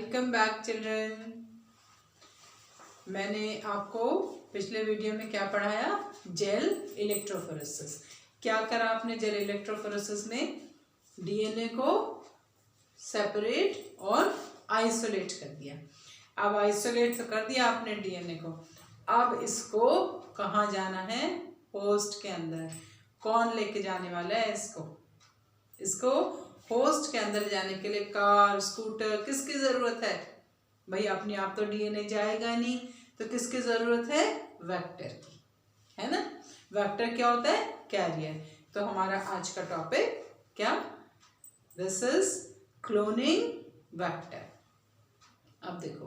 Welcome back children. मैंने आपको पिछले वीडियो में क्या पढ़ाया? Gel electrophoresis. क्या करा आपने जेल इलेक्ट्रोफोरेसिस में? डीएनए को सेपरेट और आइसोलेट कर दिया। अब आइसोलेट तो कर दिया आपने डीएनए को, अब इसको कहाँ जाना है? होस्ट के अंदर। कौन लेके जाने वाला है इसको होस्ट के अंदर जाने के लिए कार, स्कूटर, किसकी ज़रूरत है? भाई अपने आप तो डीएनए जाएगा नहीं, तो किसकी ज़रूरत है? वेक्टर की, है ना। वेक्टर क्या होता है? कैरियर। तो हमारा आज का टॉपिक क्या? This is cloning vector. अब देखो,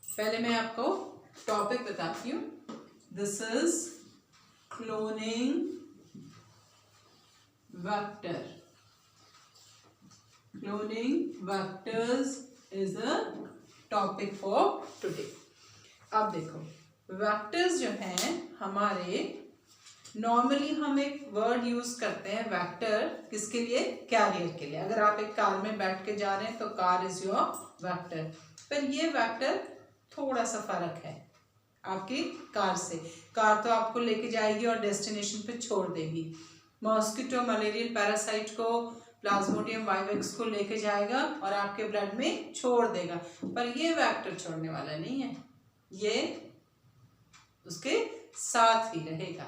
पहले मैं आपको टॉपिक बताती हूँ। This is cloning vector. Cloning vectors is a topic for today. अब देखो, vectors जो हैं हमारे, नॉर्मली हम एक वर्ड यूज करते हैं वेक्टर किसके लिए? कैरियर के लिए। अगर आप एक कार में बैठ के जा रहे हैं तो कार इज योर वेक्टर, पर ये वेक्टर थोड़ा सा फर्क है आपकी कार से। कार तो आपको लेके जाएगी और डेस्टिनेशन पे छोड़ देगी। मॉस्किटो, मलेरियल पैरासाइट को, प्लाज्मोडियम वाइवेक्स को लेके जाएगा और आपके ब्लड में छोड़ देगा, पर ये वेक्टर छोड़ने वाला नहीं है, ये उसके साथ ही रहेगा।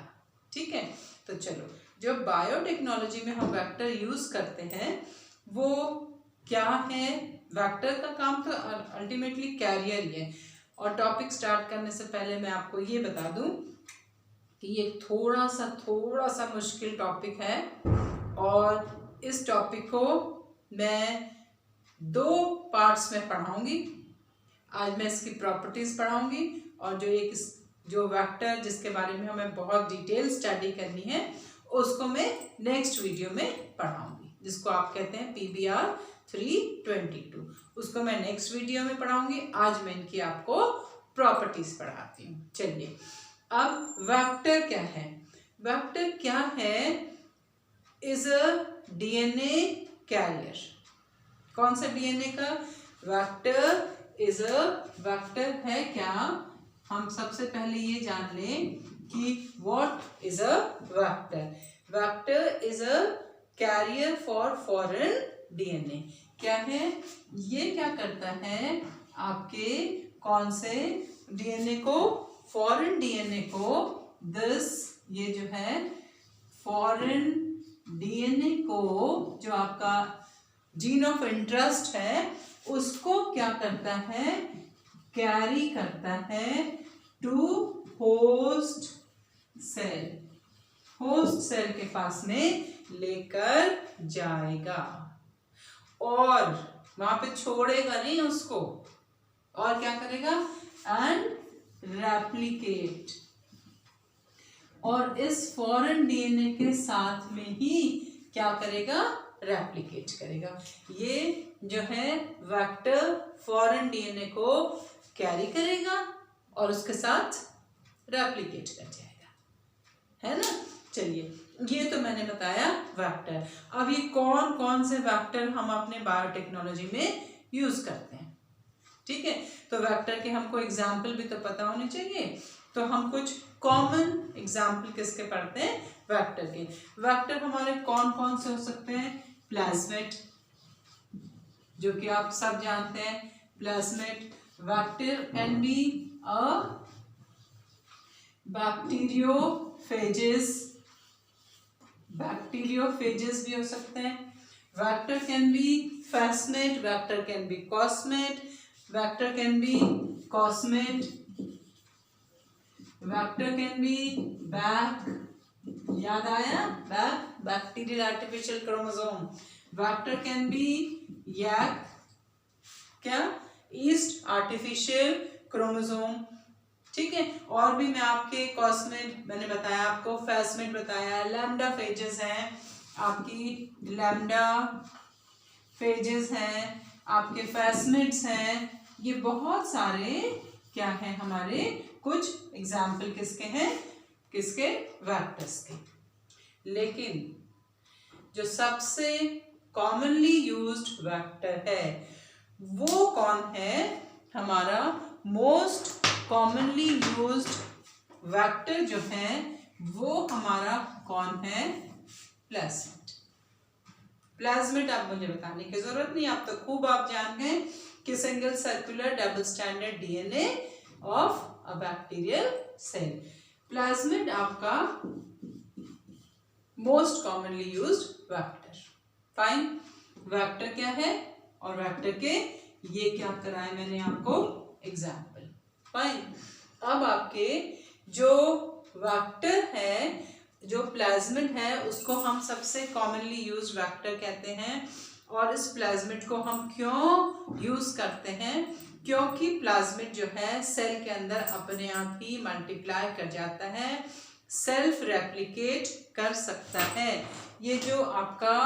ठीक है, तो चलो, जो बायोटेक्नोलॉजी में हम वेक्टर यूज करते हैं वो क्या है? वेक्टर का काम तो अल्टीमेटली कैरियर ही है। और टॉपिक स्टार्ट करने से पहले मैं आपको ये बता दूं कि ये थोड़ा सा मुश्किल टॉपिक है, और इस टॉपिक को मैं 2 पार्ट्स में पढ़ाऊंगी। आज मैं इसकी प्रॉपर्टीज पढ़ाऊंगी, और जो वेक्टर जिसके बारे में हमें बहुत डिटेल स्टडी करनी है उसको मैं नेक्स्ट वीडियो में पढ़ाऊंगी, जिसको आप कहते हैं PBR 322। उसको मैं नेक्स्ट वीडियो में पढ़ाऊंगी। आज मैं इनकी आपको प्रॉपर्टीज पढ़ाती हूँ। चलिए, अब वेक्टर क्या है? वेक्टर क्या है? Is a DNA carrier. कौन सा डीएनए का? वेक्टर इज अ वेक्टर है क्या? हम सबसे पहले ये जान लें कि what is a vector. Vector is a carrier for foreign DNA. क्या है ये? क्या करता है? आपके कौन से डीएनए को? फॉरेन डीएनए को ये जो है फॉरेन डीएनए को, जो आपका जीन ऑफ इंटरेस्ट है, उसको क्या करता है? कैरी करता है to host cell. Host cell के पास में लेकर जाएगा और वहां पे छोड़ेगा नहीं उसको, और क्या करेगा? And replicate. और इस फॉरेन डीएनए के साथ में ही क्या करेगा? रेप्लिकेट करेगा। ये जो है वेक्टर फॉरेन डीएनए को कैरी करेगा और उसके साथ रेप्लिकेट कर जाएगा, है ना। चलिए, ये तो मैंने बताया वेक्टर। अब ये कौन कौन से वेक्टर हम अपने बायोटेक्नोलॉजी में यूज करते हैं? ठीक है, तो वेक्टर के हमको एग्जाम्पल भी तो पता होने चाहिए। तो हम कुछ कॉमन एग्जाम्पल किसके पढ़ते हैं? वेक्टर के। वेक्टर हमारे कौन कौन से हो सकते हैं? प्लाज्मिड, जो कि आप सब जानते हैं। Plasmid vector can be a bacteriophages भी हो सकते हैं। Vector can be plasmid, vector can be cosmid, vector can be cosmid, vector can be BAC, याद आया? Bacterial artificial chromosome. Vector can be YAC, क्या? Yeast artificial chromosome. ठीक है, और भी मैं आपके कॉस्मेट मैंने बताया, आपको फैसमेट बताया, लैम्डा फेजेस हैं, आपकी लैम्डा फेजेस हैं, आपके फैसमेट्स हैं। ये बहुत सारे क्या हैं हमारे? कुछ एग्जाम्पल किसके हैं? किसके? वेक्टर्स के। लेकिन जो सबसे कॉमनली यूज्ड वेक्टर है वो कौन है हमारा मोस्ट कॉमनली यूज्ड वेक्टर जो है वो हमारा कौन है, प्लाज्मिड। प्लाज्मिड आप मुझे बताने की जरूरत नहीं, आप तो खूब आप जान गए कि single circular double standard DNA of a bacterial cell. Plasmid आपका most commonly used vector. Fine, vector क्या है और वेक्टर के ये क्या कराए मैंने आपको एग्जाम्पल। फाइन, अब आपके जो वेक्टर है, जो प्लाज्मिड है, उसको हम सबसे कॉमनली यूज्ड वेक्टर कहते हैं। और इस प्लाज्मिड को हम क्यों यूज करते हैं, क्योंकि प्लाज्मिड जो है सेल के अंदर अपने आप ही मल्टीप्लाई कर जाता है, सेल्फ रेप्लिकेट कर सकता है। ये जो आपका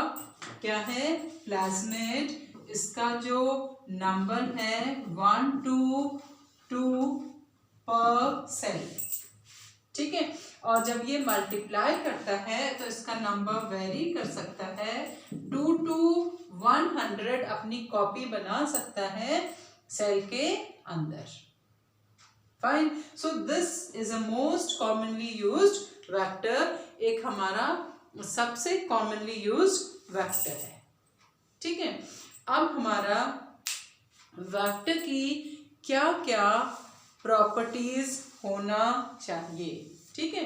क्या है प्लाज्मिड, इसका जो नंबर है 1 to 2 पर सेल, ठीक है। और जब ये मल्टीप्लाई करता है तो इसका नंबर वेरी कर सकता है, 2 to 100 अपनी कॉपी बना सकता है सेल के अंदर। Fine, so this is a most commonly used vector, एक हमारा सबसे कॉमनली यूज्ड वेक्टर है, ठीक है। अब हमारा वेक्टर की क्या क्या प्रॉपर्टीज होना चाहिए, ठीक है।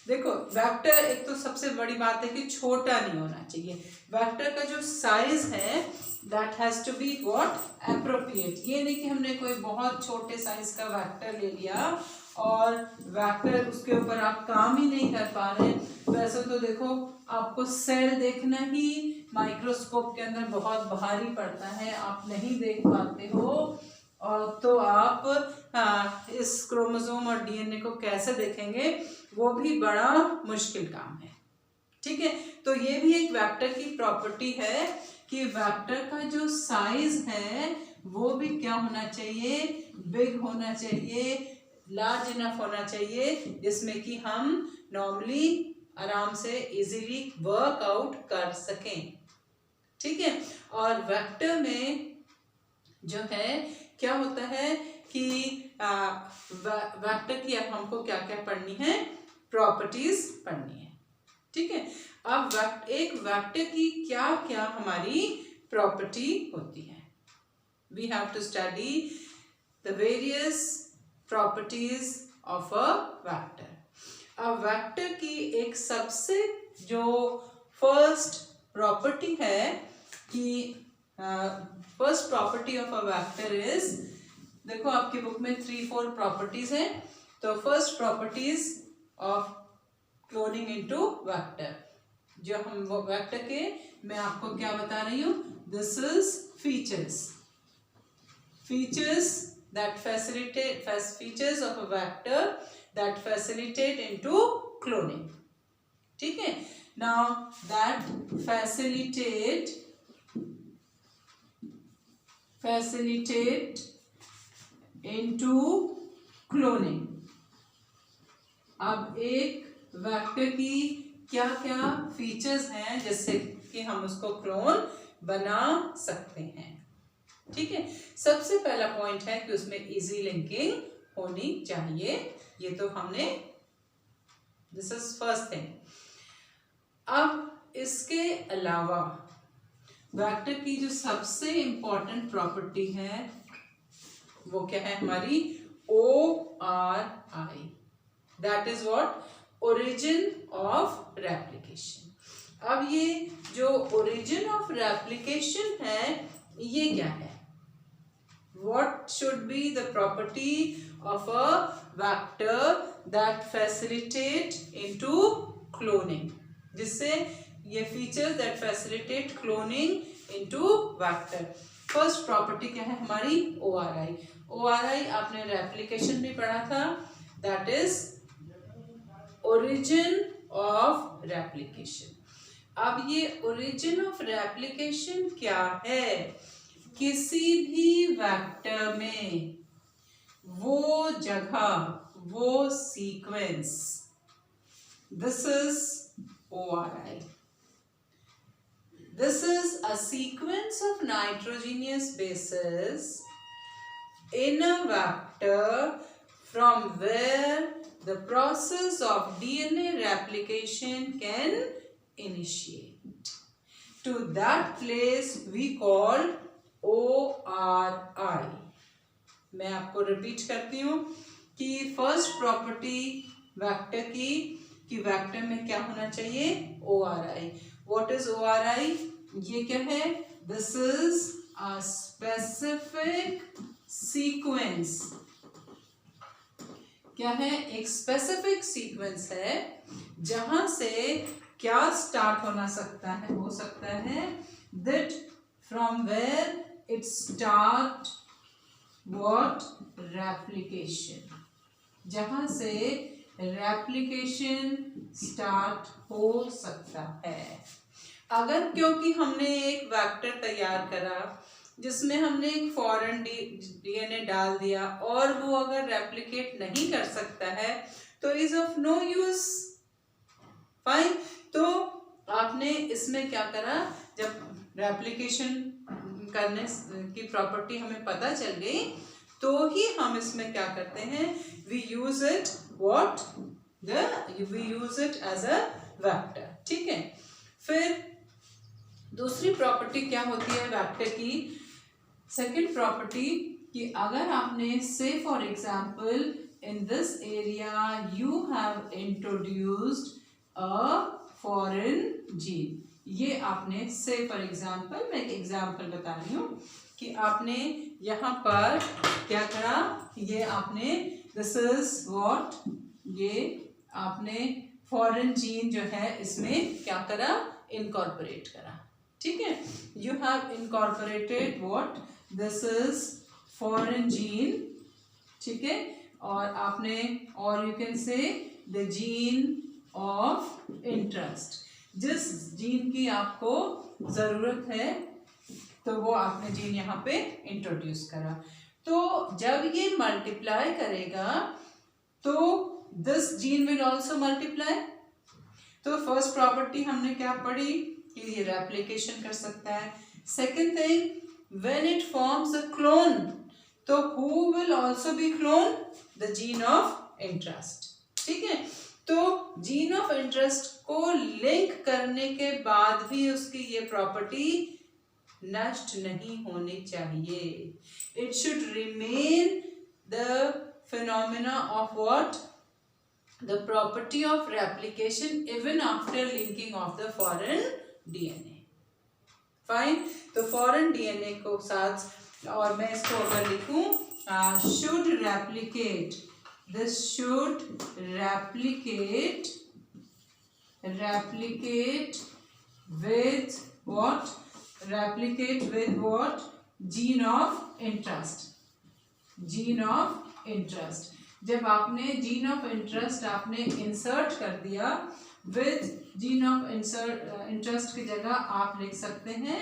देखो वेक्टर एक तो सबसे बड़ी बात है कि छोटा नहीं होना चाहिए। वेक्टर का जो साइज है that has to be what appropriate. ये नहीं कि हमने कोई बहुत छोटे साइज का वेक्टर ले लिया और वेक्टर उसके ऊपर आप काम ही नहीं कर पा रहे। वैसे तो देखो आपको सेल देखना ही माइक्रोस्कोप के अंदर बहुत भारी पड़ता है, आप नहीं देख पाते हो, और तो आप इस क्रोमोसोम और डीएनए को कैसे देखेंगे, वो भी बड़ा मुश्किल काम है, ठीक है। तो ये भी एक वेक्टर की प्रॉपर्टी है कि वेक्टर का जो साइज है वो भी क्या होना चाहिए, बिग होना चाहिए, लार्ज इनफ होना चाहिए, जिसमें कि हम नॉर्मली आराम से इजीली वर्क आउट कर सकें, ठीक है। और वेक्टर में जो है क्या होता है कि वेक्टर की अब हमको क्या क्या पढ़नी है, प्रॉपर्टीज पढ़नी है, ठीक है। अब एक वेक्टर की क्या क्या हमारी प्रॉपर्टी होती है, we have to study the various properties of a vector. अब वेक्टर की एक सबसे जो फर्स्ट प्रॉपर्टी है कि first property of a vector is, देखो आपकी बुक में 3-4 प्रॉपर्टीज हैं। तो first properties of cloning into vector, जो हम वो वेक्टर के मैं आपको क्या बता रही हूँ, this is features that facilitate, features of a vector that facilitate into cloning, ठीक है। Now that facilitate into cloning। अब एक वेक्टर की क्या क्या फीचर्स हैं जिससे कि हम उसको क्लोन बना सकते हैं, ठीक है। सबसे पहला पॉइंट है कि उसमें इजी लिंकिंग होनी चाहिए, ये तो हमने, दिस इज फर्स्ट थिंग। अब इसके अलावा वेक्टर की जो सबसे इंपॉर्टेंट प्रॉपर्टी है वो क्या है हमारी, ORI, that is what origin of replication. अब ये जो ओरिजिन ऑफ रेप्लिकेशन है ये क्या है, what should be the property of a vector that facilitate into cloning, जिससे ये features that facilitate cloning into vector. First property क्या है हमारी, ORI। ORI आपने रेप्लिकेशन भी पढ़ा था, that is origin of replication. अब ये ओरिजिन ऑफ रेप्लिकेशन क्या है, किसी भी वेक्टर में वो जगह, वो sequence, this is ORI। This is a sequence of nitrogenous bases in a vector from where the process of DNA replication can initiate. To that place we call ORI. मैं आपको रिपीट करती हूँ कि first property vector की कि vector में क्या होना चाहिए, ORI. What is ORI? ये क्या है? This is a specific sequence. क्या है? एक स्पेसिफिक सीक्वेंस है जहां से क्या स्टार्ट होना सकता है, हो सकता है that from where it start what replication, जहां से रेप्लिकेशन स्टार्ट हो सकता है. अगर क्योंकि हमने एक वेक्टर तैयार करा जिसमें हमने एक फॉरेन डीएनए डाल दिया और वो अगर रेप्लिकेट नहीं कर सकता है तो is of no use. Fine. तो आपने इसमें क्या करा, जब रेप्लिकेशन करने की प्रॉपर्टी हमें पता चल गई तो ही हम इसमें क्या करते हैं, we use it what we use it as a vector. ठीक है. फिर दूसरी प्रॉपर्टी क्या होती है वेक्टर की, सेकंड प्रॉपर्टी, कि अगर आपने से for example in this area you have introduced a foreign gene. ये आपने से फॉर एग्जांपल, मैं एक एग्जांपल बता रही हूँ कि आपने यहाँ पर क्या करा, ये आपने दिस इज व्हाट, ये आपने फॉरेन जीन जो है इसमें क्या करा, इनकॉर्पोरेट करा. ठीक है. You have incorporated what, this is foreign gene. ठीक है. और आपने, और you can say the gene of interest, जिस जीन की आपको जरूरत है तो वो आपने जीन यहाँ पे इंट्रोड्यूस करा. तो जब ये मल्टीप्लाई करेगा तो this gene will also multiply. तो फर्स्ट प्रॉपर्टी हमने क्या पढ़ी कि ये रेप्लिकेशन कर सकता है. Second thing, when it forms a clone, तो who will also be clone, the gene of interest. ठीक है. तो जीन ऑफ इंटरेस्ट को लिंक करने के बाद भी उसकी ये प्रॉपर्टी नष्ट नहीं होनी चाहिए. It should remain the phenomena of what, the property of replication even after linking of the foreign DNA. Fine. तो फॉरेन डीएनए को साथ, और मैं इसको अगर लिखूं, should replicate, this should replicate with what, replicate with what, gene of interest. Gene of interest, जब आपने जीन ऑफ इंटरेस्ट आपने इंसर्ट कर दिया, विद जीन ऑफ इंटरेस्ट की जगह आप लिख सकते हैं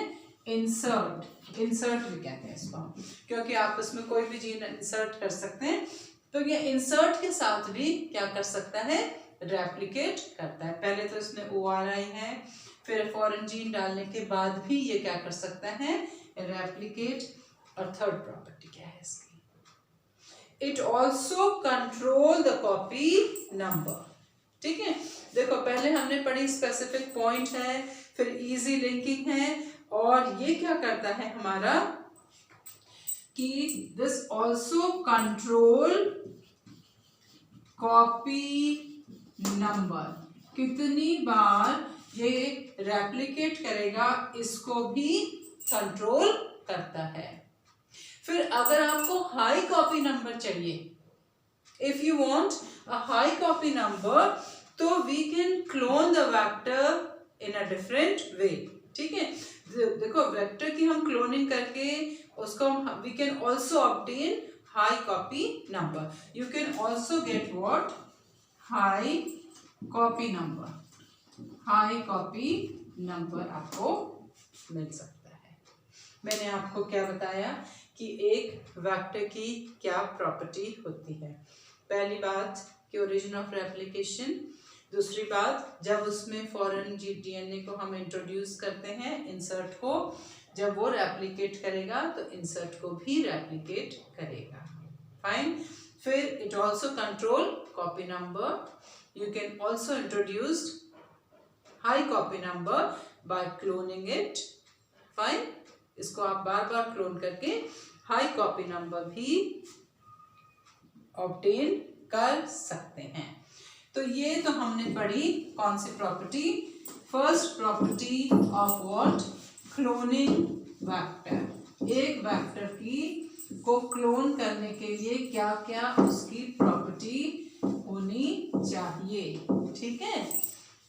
इंसर्ट. इंसर्ट भी कहते हैं इसको, क्योंकि आप इसमें कोई भी जीन इंसर्ट कर सकते हैं. तो ये इंसर्ट के साथ भी क्या कर सकता है, रेप्लिकेट करता है. पहले तो इसमें ORI है, फिर फॉरेन जीन डालने के बाद भी ये क्या कर सकता है, रेप्लिकेट. और थर्ड प्रॉपर्टी क्या है इसकी, it also control the copy number. ठीक है. देखो पहले हमने पढ़ी स्पेसिफिक पॉइंट है, फिर इजी लिंकिंग है, और ये क्या करता है हमारा कि this also control copy number. कितनी बार ये रेप्लिकेट करेगा इसको भी कंट्रोल करता है. फिर अगर आपको हाई कॉपी नंबर चाहिए, if you want a high copy number, तो we can clone the vector in a different way. ठीक है. देखो वेक्टर की हम क्लोनिंग करके उसको we can also obtain high copy number. You can also get what, high copy number. High copy number आपको मिल सकता है. मैंने आपको क्या बताया कि एक वेक्टर की क्या प्रॉपर्टी होती है. पहली बात कि ओरिजिन ऑफ रेप्लिकेशन, दूसरी बात, जब उसमें फॉरेन डीएनए को हम इंट्रोड्यूस करते हैं इंसर्ट को, जब वो रेप्लिकेट करेगा तो इंसर्ट को भी रेप्लिकेट करेगा। फाइन। फिर it also control copy number. You can also introduce high copy number by cloning it. Fine. इसको आप बार बार क्लोन करके हाई कॉपी नंबर भी ऑब्टेन कर सकते हैं। तो ये तो हमने पढ़ी कौन सी property, first property of what, cloning vector. एक वेक्टर की को क्लोन करने के लिए क्या क्या उसकी प्रॉपर्टी होनी चाहिए। ठीक है,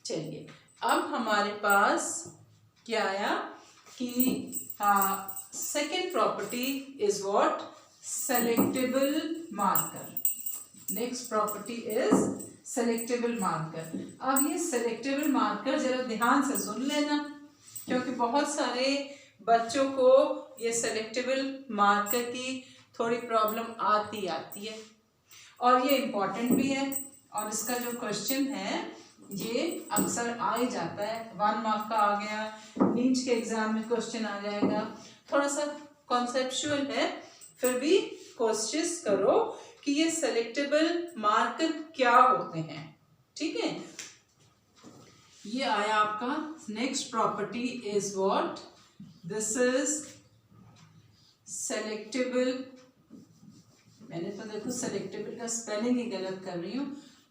चलिए अब हमारे पास क्या आया कि second property is what, selectable marker. Next property is selectable marker. अब ये सेलेक्टेबल मार्कर जरा ध्यान से सुन लेना, क्योंकि बहुत सारे बच्चों को ये सेलेक्टेबल मार्कर की थोड़ी प्रॉब्लम आती है और ये इम्पॉर्टेंट भी है। और इसका जो क्वेश्चन है ये अक्सर आ ही जाता है, 1 मार्क का आ गया, नीट के एग्जाम में क्वेश्चन आ जाएगा। थोड़ा सा कॉन्सेप्चुअल है, फिर भी कोशिश करो कि ये सेलेक्टेबल मार्कर क्या होते हैं। ठीक है, ये आया आपका next property is what, this is selectable. मैंने तो देखो सेलेक्टेबल का स्पेलिंग ही गलत कर रही हूं।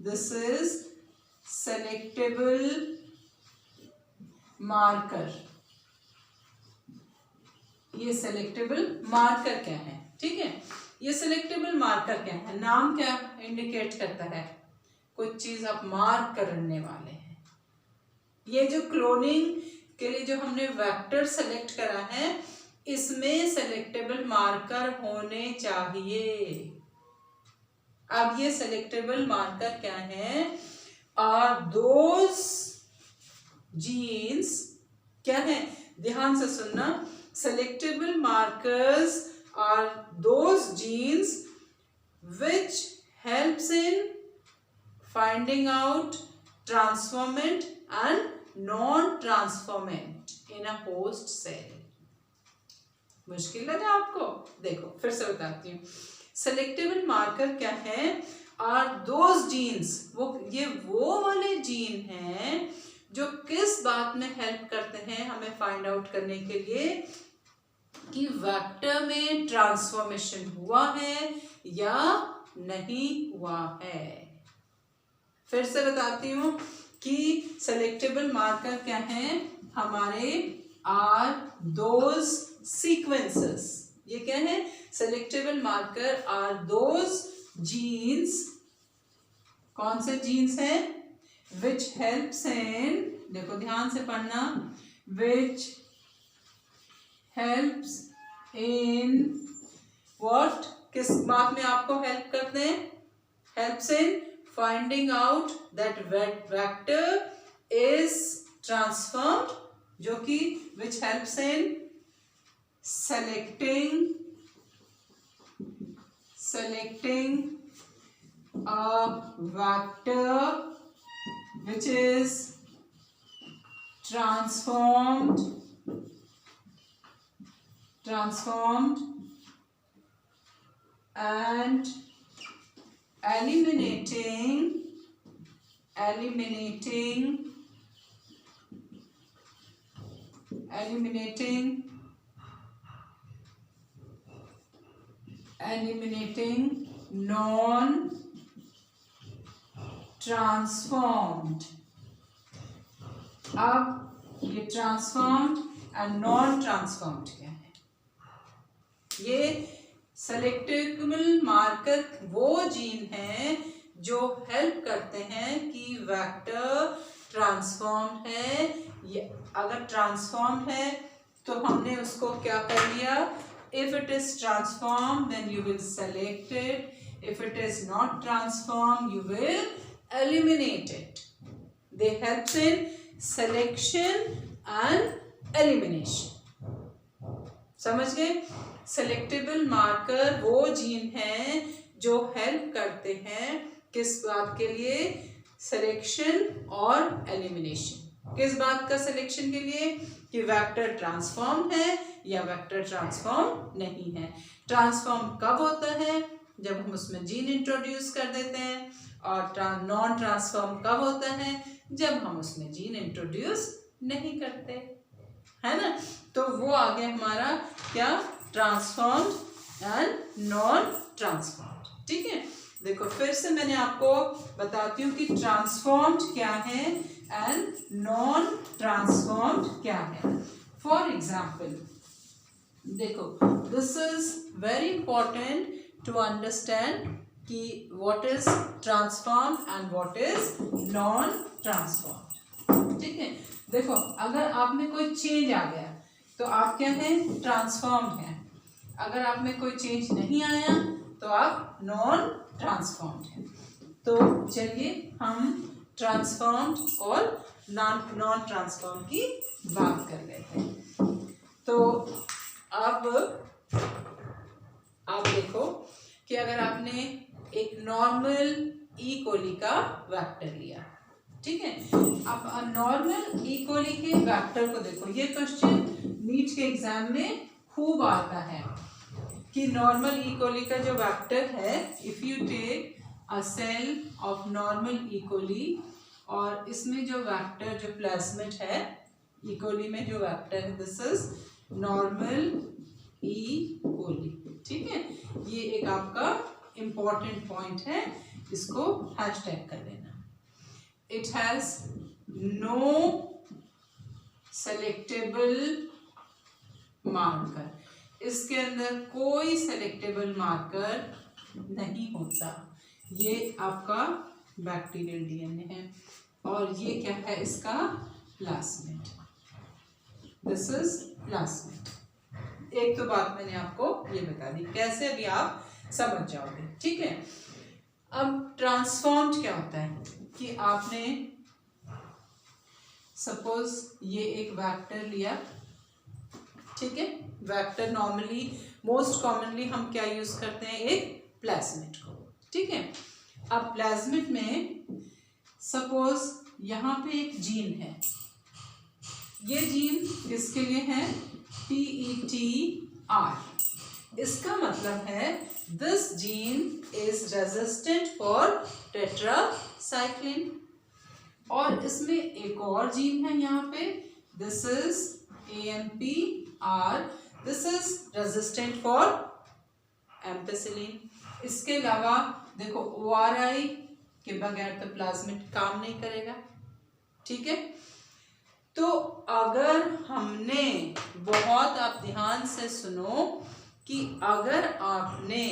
This is selectable marker. ये सेलेक्टेबल मार्कर क्या है? ठीक है, ये सेलेक्टेबल मार्कर क्या है, नाम क्या इंडिकेट करता है, कुछ चीज आप मार्क करने वाले हैं। ये जो क्लोनिंग के लिए जो हमने वेक्टर सेलेक्ट करा है, इसमें सेलेक्टेबल मार्कर होने चाहिए। अब ये सेलेक्टेबल मार्कर क्या है, आर दोज जीन्स, क्या है, ध्यान से सुनना, selectable markers are those genes which helps in finding out transformant and non-transformant in a host cell। मुश्किल लगा आपको? देखो फिर से बताती हूँ। सेलेक्टेबल मार्कर क्या है, are those genes, ये वो वाले जीन हैं जो किस बात में हेल्प करते हैं हमें फाइंड आउट करने के लिए कि वेक्टर में ट्रांसफॉर्मेशन हुआ है या नहीं हुआ है। फिर से बताती हूँ कि सेलेक्टेबल मार्कर क्या है हमारे, आर दोज सीक्वेंसेस। ये क्या है, selectable marker are those genes, कौन से जीन्स हैं, विच हेल्प्स इन, देखो ध्यान से पढ़ना, विच helps in what, किस बात में आपको हेल्प करते हैं, helps in finding out that vector is transformed, जो कि which helps in selecting a vector which is transformed and eliminating non-transformed। अब ये ट्रांसफॉर्म्ड एंड नॉन ट्रांसफॉर्म्ड क्या है, ये सेलेक्टेबल मार्कर वो जीन हैं जो हेल्प करते हैं कि वेक्टर ट्रांसफॉर्म्ड है, ये अगर ट्रांसफॉर्म्ड है तो हमने उसको क्या कर लिया, if it is transformed then you will select it, if it is not transformed you will eliminate it. They helps in selection and elimination. समझ गए? सेलेक्टेबल मार्कर वो जीन हैं जो हेल्प करते हैं किस बात के लिए, सिलेक्शन और एलिमिनेशन। किस बात का सिलेक्शन के लिए कि वेक्टर ट्रांसफॉर्म है या वेक्टर ट्रांसफॉर्म नहीं है। ट्रांसफॉर्म कब होता है? जब हम उसमें जीन इंट्रोड्यूस कर देते हैं। और नॉन ट्रांसफॉर्म कब होता है? जब हम उसमें जीन इंट्रोड्यूस नहीं करते, है ना। तो वो आ गया हमारा क्या, ट्रांसफॉर्म्ड एंड नॉन ट्रांसफॉर्म्ड। ठीक है, देखो फिर से मैंने आपको बताती हूँ कि ट्रांसफॉर्म्ड क्या है एंड नॉन ट्रांसफॉर्म्ड क्या है। फॉर एग्जाम्पल देखो, this is very important to understand कि what is transform and what is non transform. ठीक है, देखो अगर आप में कोई चेंज आ गया तो आप क्या है, ट्रांसफॉर्म्ड हैं। अगर आप में कोई चेंज नहीं आया तो आप नॉन ट्रांसफॉर्म्ड हैं। तो चलिए हम ट्रांसफॉर्म्ड और नॉन ट्रांसफॉर्म की बात कर लेते हैं। तो अब आप देखो कि अगर आपने एक नॉर्मल ई कोली का वेक्टर लिया, ठीक है, अब नॉर्मल ई कोली के वेक्टर को देखो। ये क्वेश्चन नीट के एग्जाम में खूब आता है कि नॉर्मल ई कोली का जो वेक्टर है, if you take a cell of normal E coli और इसमें जो वेक्टर जो प्लाज्मिड है ई कोली में जो वेक्टर है, this is normal E Koli. ठीक है, ये एक आपका इंपॉर्टेंट पॉइंट है, इसको हैशटैग कर लेना। It has no selectable marker, इसके अंदर कोई सेलेक्टेबल मार्कर नहीं होता। ये आपका बैक्टीरियल डीएनए है और ये क्या है, इसका प्लाज्मिड। This is plasmid. एक तो बात मैंने आपको ये बता दी, कैसे अभी आप समझ जाओगे। ठीक है, अब ट्रांसफॉर्म्ड क्या होता है कि आपने सपोज ये एक वेक्टर लिया, ठीक है, वेक्टर नॉर्मली मोस्ट कॉमनली हम क्या यूज करते हैं, एक प्लाज्मिड को। ठीक है, अब प्लाज्मिड में सपोज यहाँ पे एक जीन है, ये जीन किसके लिए है, PETR। इसका मतलब है this gene is resistant for tetracycline. और इसमें एक और जीन है यहाँ पे, this is AMPR, this is resistant for ampicillin. इसके अलावा देखो ORI के बगैर तो प्लाज्मिड काम नहीं करेगा। ठीक है, तो अगर हमने बहुत, आप ध्यान से सुनो कि अगर आपने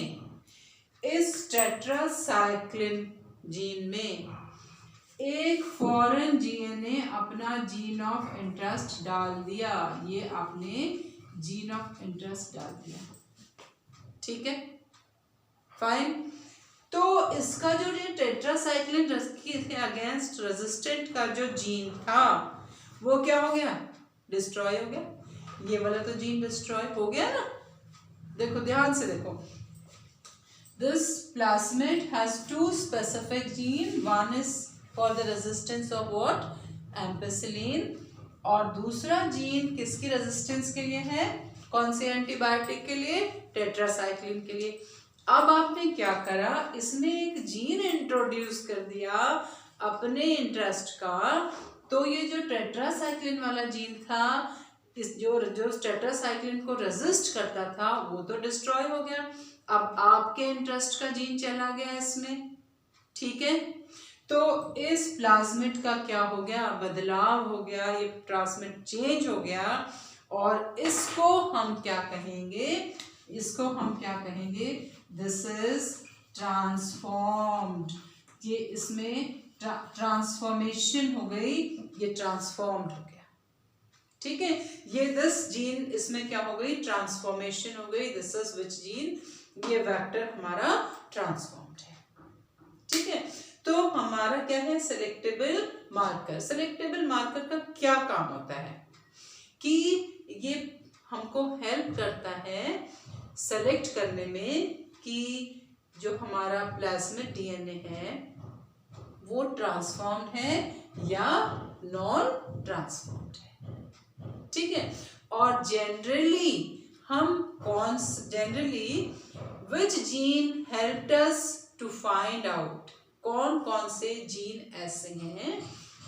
इस टेट्रासाइक्लिन जीन में एक फॉरेन जीएनए अपना जीन ऑफ इंटरेस्ट डाल दिया, ये आपने जीन ऑफ इंटरेस्ट डाल दिया, ठीक है, फाइन। तो इसका जो ये टेट्रासाइक्लिन के अगेंस्ट रेजिस्टेंट का जो जीन था वो क्या हो गया, डिस्ट्रॉय हो गया। ये वाला तो जीन डिस्ट्रॉय हो गया ना। देखो ध्यान से देखो, this plasmid has two specific gene, one is for the resistance of what, ampicillin, और दूसरा जीन किसकी रेजिस्टेंस के लिए है, कौन से एंटीबायोटिक के लिए, टेट्रासाइक्लिन के लिए। अब आपने क्या करा, इसमें एक जीन इंट्रोड्यूस कर दिया अपने इंटरेस्ट का, तो ये जो टेट्रासाइक्लिन वाला जीन था, इस जो टेट्रासाइक्लिन को रेजिस्ट करता था, वो तो डिस्ट्रॉय हो गया। अब आपके इंटरेस्ट का जीन चला गया इसमें, ठीक है। तो इस प्लाज्मिड का क्या हो गया, बदलाव हो गया, ये प्लाज्मिड चेंज हो गया, और इसको हम क्या कहेंगे, इसको हम क्या कहेंगे, दिस इज ट्रांसफॉर्म्ड। ये इसमें ट्रांसफॉर्मेशन हो गई, ये ट्रांसफॉर्म्ड हो गया, ठीक है। ये दिस जीन इसमें क्या हो गई, ट्रांसफॉर्मेशन हो गई, दिस इज विच जीन, ये वेक्टर हमारा ट्रांसफॉर्म्ड है, ठीक है। तो हमारा क्या है, सिलेक्टेबल मार्कर। सिलेक्टेबल मार्कर का क्या काम होता है कि ये हमको हेल्प करता है सेलेक्ट करने में कि जो हमारा प्लाज्मिड डीएनए है वो ट्रांसफॉर्म्ड है या नॉन ट्रांसफॉर्म्ड है। ठीक है, और generally which gene helped us to find out, कौन कौन से जीन ऐसे हैं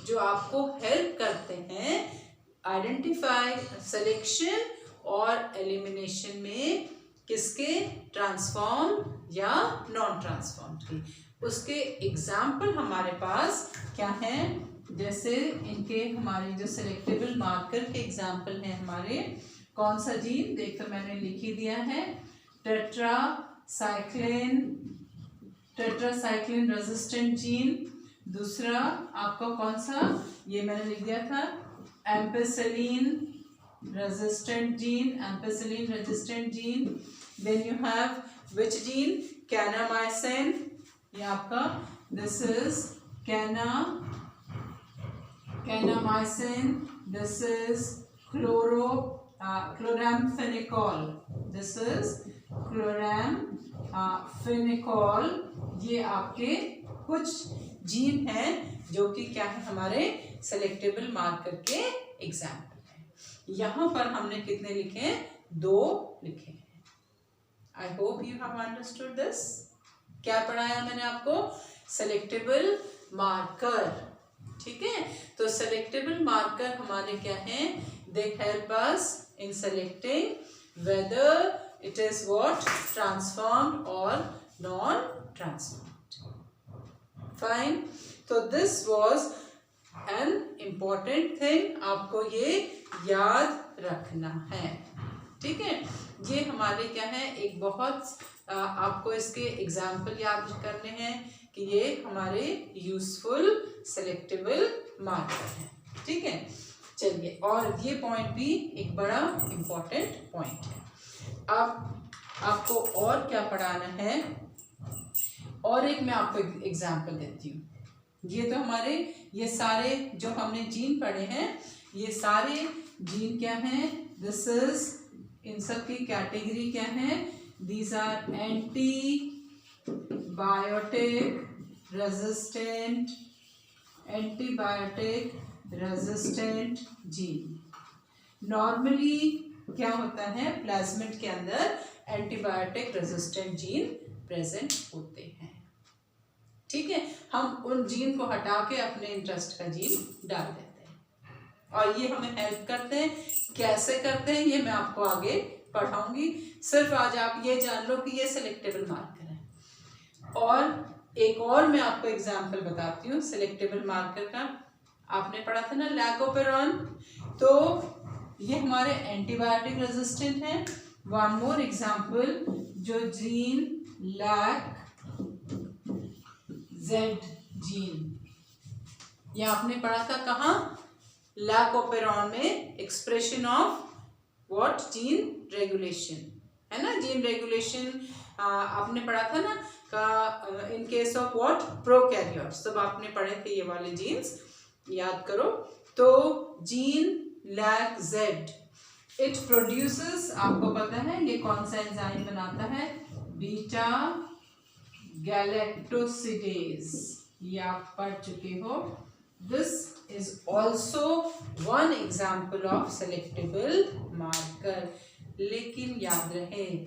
जो आपको हेल्प करते हैं आइडेंटिफाई सिलेक्शन और एलिमिनेशन में किसके, ट्रांसफॉर्म या नॉन ट्रांसफॉर्म के। उसके एग्जाम्पल हमारे पास क्या हैं, जैसे इनके हमारे जो सिलेक्टेबल मार्कर के एग्जाम्पल हैं हमारे, कौन सा जीन देख तो मैंने लिख ही दिया है, टेट्रासाइक्लिन रेजिस्टेंट जीन। दूसरा आपका कौन सा, ये मैंने लिख दिया था, ampicillin resistant gene. Then you have which gene, kanamycin, ये आपका this is kanamycin, this is chloramphenicol, this is chloramphenicol। ये आपके कुछ जीन हैं जो कि क्या है, हमारे सेलेक्टेबल मार्कर के एग्जाम्पल हैं। यहाँ पर हमने कितने लिखे हैं, 2 लिखे हैं। I hope you have understood this. क्या पढ़ाया मैंने आपको, सेलेक्टेबल मार्कर। ठीक है, तो सेलेक्टेबल मार्कर हमारे क्या हैं, they help us in selecting whether it is what, transformed और नॉन ट्रांसफॉर्म्ड। फाइन, तो this was an important thing, आपको ये याद रखना है। ठीक है, ये हमारे क्या है, एक बहुत आपको इसके एग्जाम्पल याद करने हैं कि ये हमारे यूजफुल सेलेक्टेबल मार्कर हैं। ठीक है, चलिए, और ये पॉइंट भी एक बड़ा इम्पोर्टेंट पॉइंट है। अब आपको और क्या पढ़ाना है, और एक मैं आपको एग्जाम्पल देती हूँ। ये तो हमारे ये सारे जो हमने जीन पढ़े हैं, ये सारे जीन क्या हैं, दिस इज, इन सब की कैटेगरी क्या है, these are antibiotic resistant gene. Normally क्या होता है, प्लाज्मिड के अंदर एंटीबायोटिक रेजिस्टेंट जीन प्रेजेंट होते हैं। ठीक है, हम उन जीन को हटा के अपने इंटरेस्ट का जीन डाल देते हैं, और ये हमें हेल्प करते हैं। कैसे करते हैं ये मैं आपको आगे पढ़ाऊंगी, सिर्फ आज आप ये जान लो कि ये सेलेक्टेबल मार्कर है। और एक और मैं आपको एग्जांपल बताती हूँ सेलेक्टेबल मार्कर का। आपने पढ़ा था ना लैकोपेरॉन, तो ये हमारे एंटीबायोटिक रेजिस्टेंट है। वन मोर एग्जांपल, जो जीन लैक जेड जीन, ये आपने पढ़ा था कहाँ, लैकोपेरॉन में, expression of what, gene regulation, है ना, जीन रेगुलेशन आपने पढ़ा था ना का in case of what, prokaryotes, सब आपने पढ़े थे ये वाले जीन्स, याद करो। तो gene lac Z, it produces, आपको पता है ये कौन सा एंजाइम बनाता है, बीटा गैलेक्टोसिडेज, ये आप पढ़ चुके हो। This is also one example of selectable marker, लेकिन याद रहे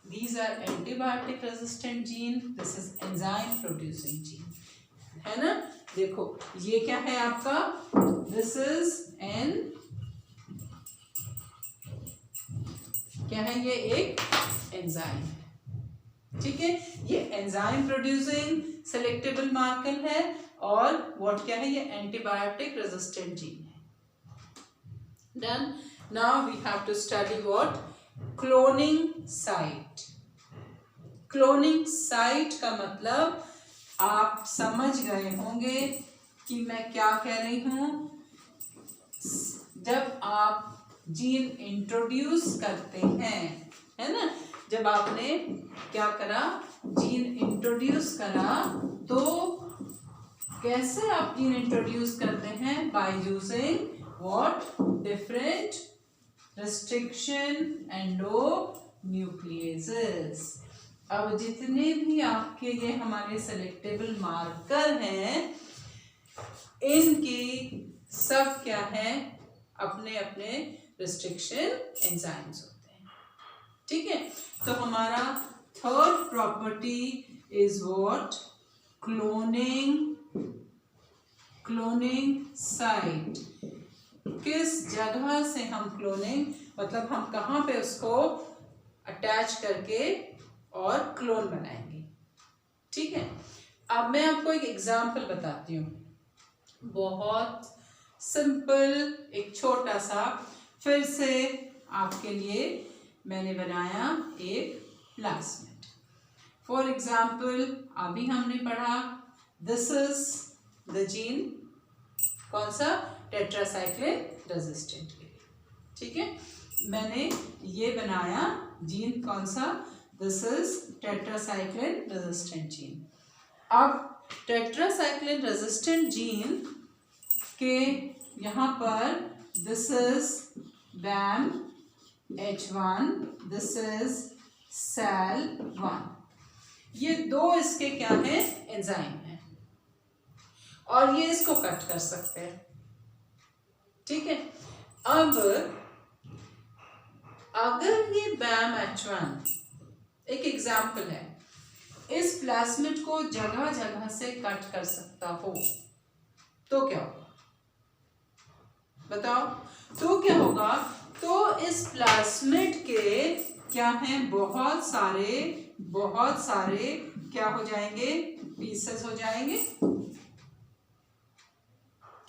these are antibiotic resistant gene, this is enzyme producing gene, है ना। देखो ये क्या है आपका, this is an, क्या है ये, एक एंजाइम है। ठीक है, ये एंजाइम प्रोड्यूसिंग सेलेक्टेबल मार्कर है, और व्हाट क्या है, ये एंटीबायोटिक रेजिस्टेंट जीन है। Done, now we have to study what, cloning site. Cloning site का मतलब आप समझ गए होंगे कि मैं क्या कह रही हूं। जब आप जीन इंट्रोड्यूस करते हैं, है ना, जब आपने क्या करा, जीन इंट्रोड्यूस करा, तो कैसे आप जीन इंट्रोड्यूस करते हैं, by using what, different restriction endonucleases। अब जितने भी आपके ये हमारे सेलेक्टेबल मार्कर हैं, इनकी सब क्या है, अपने अपने रिस्ट्रिक्शन एंजाइम्स होते हैं। ठीक है, तो हमारा third property is what, cloning site. किस जगह से हम क्लोनिंग, मतलब हम कहाँ पे उसको अटैच करके और क्लोन बनाएंगे। ठीक है, अब मैं आपको एक एग्जाम्पल बताती हूँ, बहुत सिंपल, एक छोटा सा। फिर से आपके लिए मैंने बनाया एक प्लास्मिड। फॉर एग्जाम्पल अभी हमने पढ़ा, दिस इज द जीन, कौन सा, टेट्रासाइक्लिन रेजिस्टेंट के लिए। ठीक है, मैंने ये बनाया जीन, कौन सा, this is tetracycline resistant gene. अब टेट्रासाइक्लिन रेजिस्टेंट जीन के यहाँ पर this is BAM H1, this is SAL1, ये दो इसके क्या है, एंजाइम है, और ये इसको कट कर सकते हैं। ठीक है, अब अगर ये BAM H1 एक एग्जाम्पल है, इस प्लास्मिड को जगह जगह से कट कर सकता हो, तो क्या होगा, बताओ, तो क्या होगा, तो इस प्लास्मिड के क्या हैं, बहुत सारे क्या हो जाएंगे, पीसेस हो जाएंगे,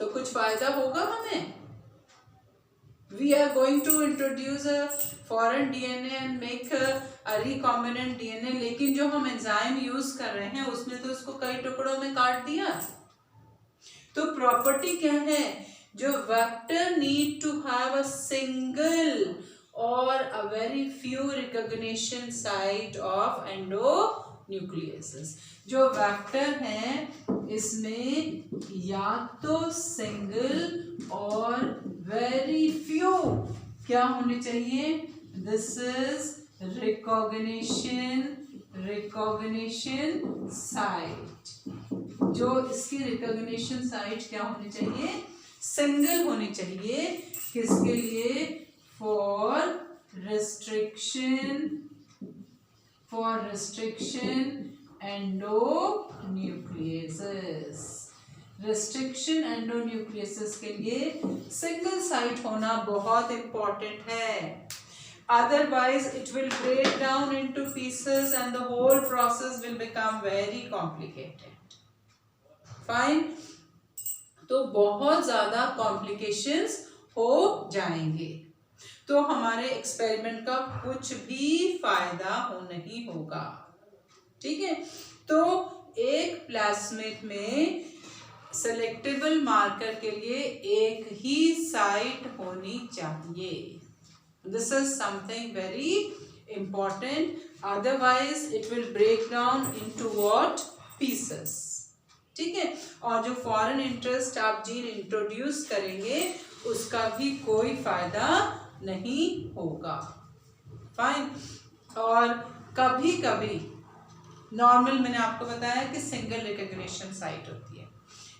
तो कुछ फायदा होगा हमें। We are going to introduce a foreign DNA and make a recombinant DNA, लेकिन जो हम एंजाइम यूज कर रहे हैं उसने तो इसको कई टुकड़ों में काट दिया। तो प्रॉपर्टी क्या है, जो vector need to have a single और a very few recognition site of endonucleases. जो वेक्टर हैं इसमें या तो सिंगल और वेरी फ्यू क्या होने चाहिए, दिस इज रिकॉग्निशन साइट। जो इसकी रिकॉग्निशन साइट क्या होनी चाहिए, सिंगल होनी चाहिए, किसके लिए, फॉर रिस्ट्रिक्शन एंडोन्यूक्लियसेस। रिस्ट्रिक्शन एंडोन्यूक्लियसेस के लिए सिंगल साइट होना बहुत इंपॉर्टेंट है, otherwise it will break down into pieces and the whole process will become very complicated. Fine, तो बहुत ज्यादा कॉम्प्लिकेशंस हो जाएंगे, तो हमारे एक्सपेरिमेंट का कुछ भी फायदा नहीं होगा। ठीक है, तो एक प्लास्मिड में सेलेक्टेबल मार्कर के लिए एक ही साइट होनी चाहिए। This is something very important, otherwise it will break down into what, pieces। ठीक है, और जो फॉरेन इंटरेस्ट आप जीन इंट्रोड्यूस करेंगे उसका भी कोई फायदा नहीं होगा। फाइन, और कभी कभी नॉर्मल, मैंने आपको बताया कि सिंगल रिकॉग्निशन साइट होती है,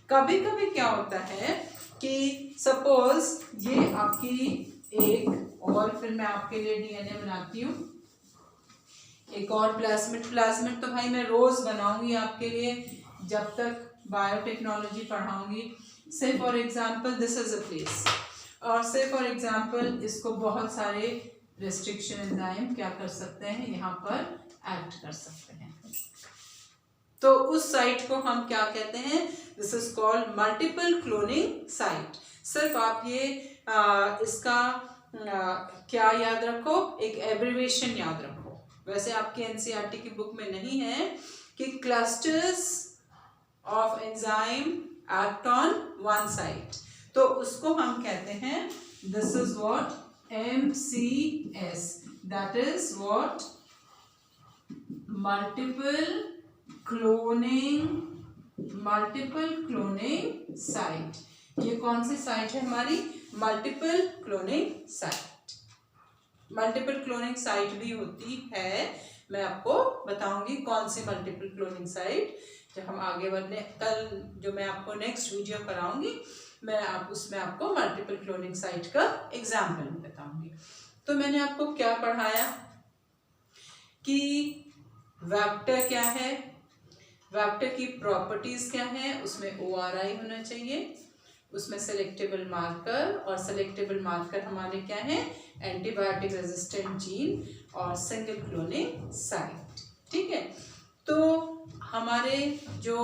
कभी कभी क्या होता है कि सपोज ये आपकी एक, और फिर मैं आपके लिए डीएनए बनाती हूँ, एक और प्लास्मिड तो भाई मैं रोज बनाऊंगी आपके लिए जब तक बायोटेक्नोलॉजी पढ़ाऊंगी। से for example this is a place, और से फॉर एग्जांपल इसको बहुत सारे रेस्ट्रिक्शन एंजाइम क्या कर सकते हैं, यहाँ पर एक्ट कर सकते हैं, तो उस साइट को हम क्या कहते हैं, this is called multiple cloning site. सिर्फ आप ये इसका क्या याद रखो, एक एब्रिविएशन याद रखो, वैसे आपके एनसीईआरटी की बुक में नहीं है कि clusters of enzyme act on one site, तो उसको हम कहते हैं, this is what, MCS, that is what, multiple cloning site. ये कौन सी साइट है हमारी, multiple cloning site. Multiple cloning site भी होती है मैं आपको बताऊंगी कौन सी मल्टीपल क्लोनिंग साइट, जब हम आगे बढ़ने कल जो मैं आपको नेक्स्ट वीडियो कराऊंगी मैं उसमें आपको मल्टीपल क्लोनिंग साइट का एग्जाम्पल बताऊंगी। तो मैंने आपको क्या पढ़ाया कि वेक्टर क्या है, वेक्टर की प्रॉपर्टीज क्या है, उसमें ORI होना चाहिए, उसमें सेलेक्टेबल मार्कर, और सेलेक्टेबल मार्कर हमारे क्या है, एंटीबायोटिक रेजिस्टेंट जीन और सिंगल क्लोनिंग साइट। ठीक है, तो हमारे जो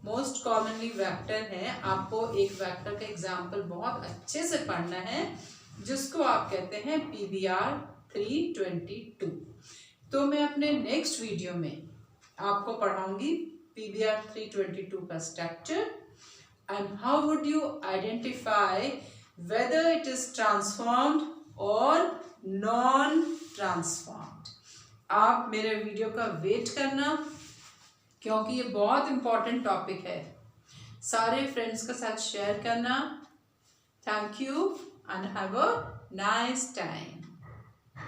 मोस्ट कॉमनली वेक्टर हैं, आपको एक वेक्टर का एग्जाम्पल बहुत अच्छे से पढ़ना है जिसको आप कहते हैं PBR 322। तो मैं अपने नेक्स्ट वीडियो में आपको पढ़ाऊंगी PBR 322 का structure and how would you identify whether it is transformed or non-transformed। आप मेरे वीडियो का वेट करना क्योंकि ये बहुत इंपॉर्टेंट टॉपिक है, सारे फ्रेंड्स के साथ शेयर करना। Thank you and have a nice time.